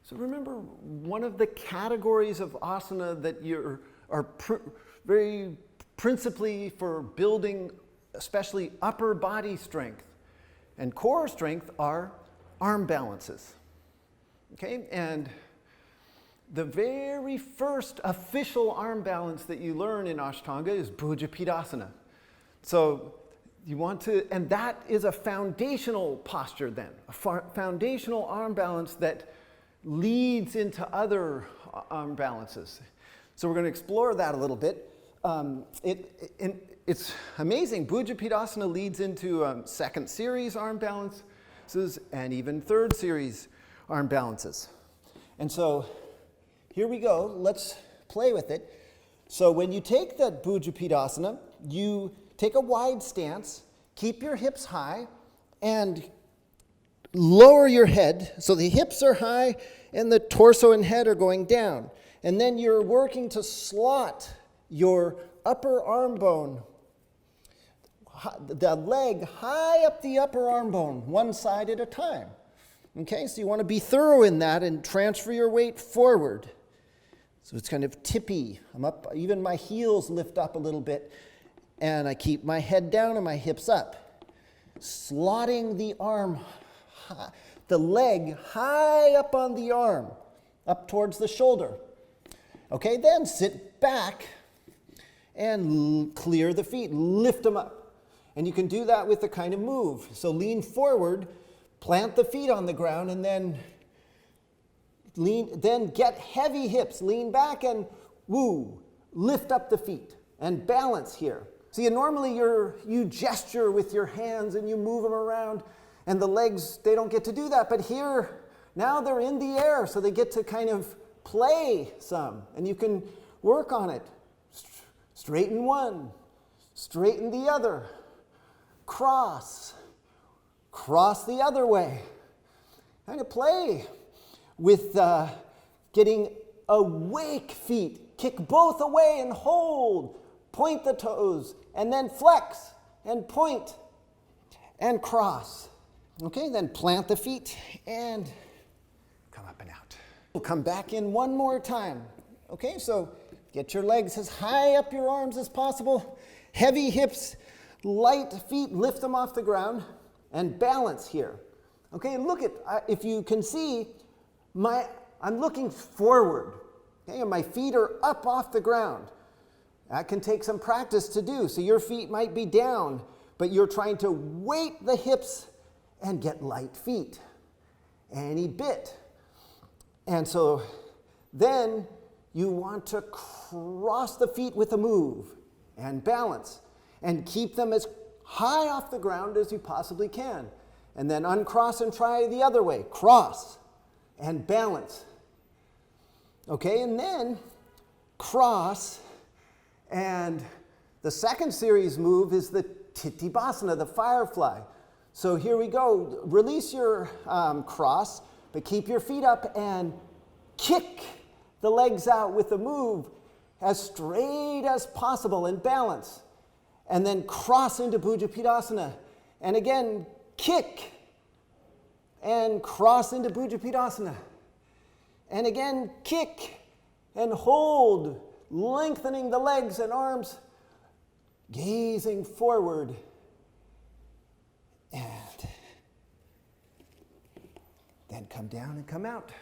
So remember, one of the categories of asana that very principally for building especially upper body strength and core strength are arm balances. Okay, and the very first official arm balance that you learn in Ashtanga is Bhujapidasana. So you want to, and that is a foundational posture then, a foundational arm balance that leads into other arm balances. So we're going to explore that a little bit. It's amazing. Bhujapidasana leads into second series arm balances and even third series arm balances. And so here we go. Let's play with it. So when you take that Bhujapidasana, you take a wide stance, keep your hips high, and lower your head. So the hips are high and the torso and head are going down. And then you're working to slot your upper arm bone, the leg high up the upper arm bone, one side at a time. Okay, so you want to be thorough in that and transfer your weight forward. So it's kind of tippy. I'm up, even my heels lift up a little bit, and I keep my head down and my hips up. Slotting the arm, the leg high up on the arm, up towards the shoulder. Okay, then sit back and clear the feet, lift them up. And you can do that with the kind of move. So lean forward, plant the feet on the ground, and then get heavy hips, lean back and lift up the feet and balance here. See, normally you gesture with your hands and you move them around, and the legs, they don't get to do that. But here, now they're in the air, so they get to kind of play some, and you can work on it. Straighten one, straighten the other, cross the other way. Kind of play with getting awake feet. Kick both away and hold. Point the toes, and then flex, and point, and cross. Okay, then plant the feet, and come up and out. We'll come back in one more time. Okay, so get your legs as high up your arms as possible. Heavy hips, light feet, lift them off the ground, and balance here. Okay, look at, if you can see, I'm looking forward. Okay, and my feet are up off the ground. That can take some practice to do. So your feet might be down, but you're trying to weight the hips and get light feet. Any bit. And so then you want to cross the feet with a move and balance and keep them as high off the ground as you possibly can. And then uncross and try the other way. Cross and balance. Okay, and then cross. And the second series move is the Tittibhasana, the Firefly. So here we go. Release your cross, but keep your feet up and kick the legs out with the move as straight as possible and balance. And then cross into Bhujapidasana. And again, kick and cross into Bhujapidasana. And again, kick and hold, lengthening the legs and arms, gazing forward, and then come down and come out.